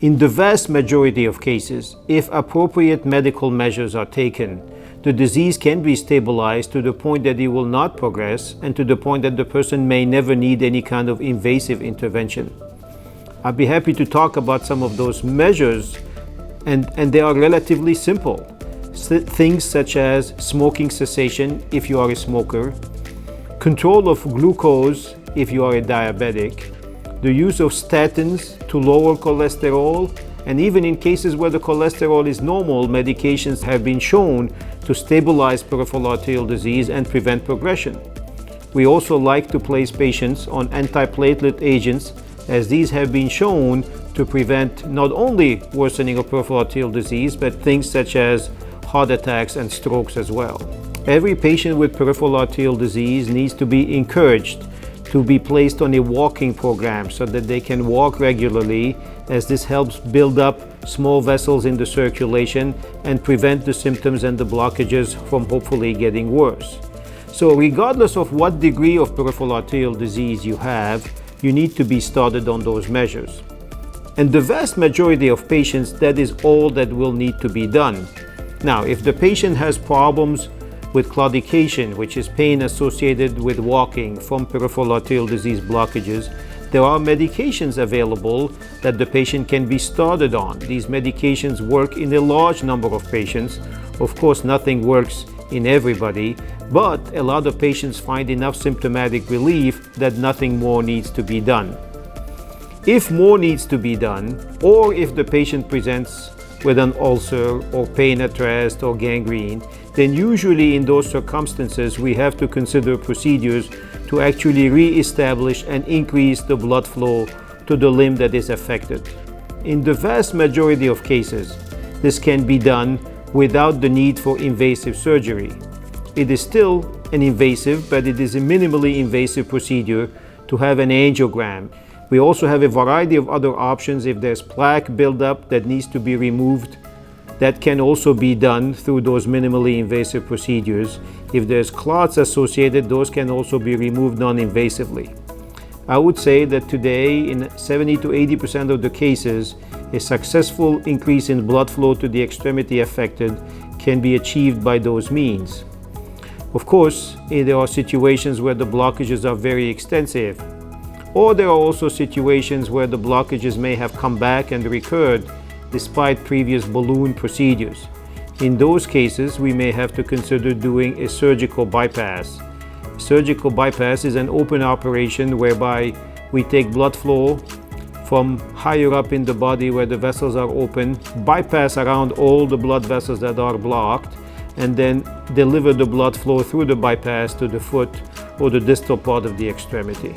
In the vast majority of cases, if appropriate medical measures are taken, the disease can be stabilized to the point that it will not progress and to the point that the person may never need any kind of invasive intervention. I'd be happy to talk about some of those measures, and they are relatively simple. Things such as smoking cessation if you are a smoker, control of glucose if you are a diabetic, the use of statins to lower cholesterol, and even in cases where the cholesterol is normal, medications have been shown to stabilize peripheral arterial disease and prevent progression. We also like to place patients on antiplatelet agents, as these have been shown to prevent not only worsening of peripheral arterial disease, but things such as heart attacks and strokes as well. Every patient with peripheral arterial disease needs to be encouraged to be placed on a walking program so that they can walk regularly, as this helps build up small vessels in the circulation and prevent the symptoms and the blockages from hopefully getting worse. So regardless of what degree of peripheral arterial disease you have, you need to be started on those measures. And the vast majority of patients, that is all that will need to be done. Now, if the patient has problems with claudication, which is pain associated with walking from peripheral arterial disease blockages, there are medications available that the patient can be started on. These medications work in a large number of patients. Of course, nothing works in everybody, but a lot of patients find enough symptomatic relief that nothing more needs to be done. If more needs to be done, or if the patient presents with an ulcer or pain at rest or gangrene, then usually in those circumstances we have to consider procedures to actually re-establish and increase the blood flow to the limb that is affected. In the vast majority of cases, this can be done without the need for invasive surgery. It is still an invasive, but it is a minimally invasive procedure to have an angiogram. We also have a variety of other options. If there's plaque buildup that needs to be removed, that can also be done through those minimally invasive procedures. If there's clots associated, those can also be removed non-invasively. I would say that today, in 70 to 80% of the cases, a successful increase in blood flow to the extremity affected can be achieved by those means. Of course, there are situations where the blockages are very extensive, or there are also situations where the blockages may have come back and recurred despite previous balloon procedures. In those cases, we may have to consider doing a surgical bypass. Surgical bypass is an open operation whereby we take blood flow from higher up in the body where the vessels are open, bypass around all the blood vessels that are blocked, and then deliver the blood flow through the bypass to the foot or the distal part of the extremity.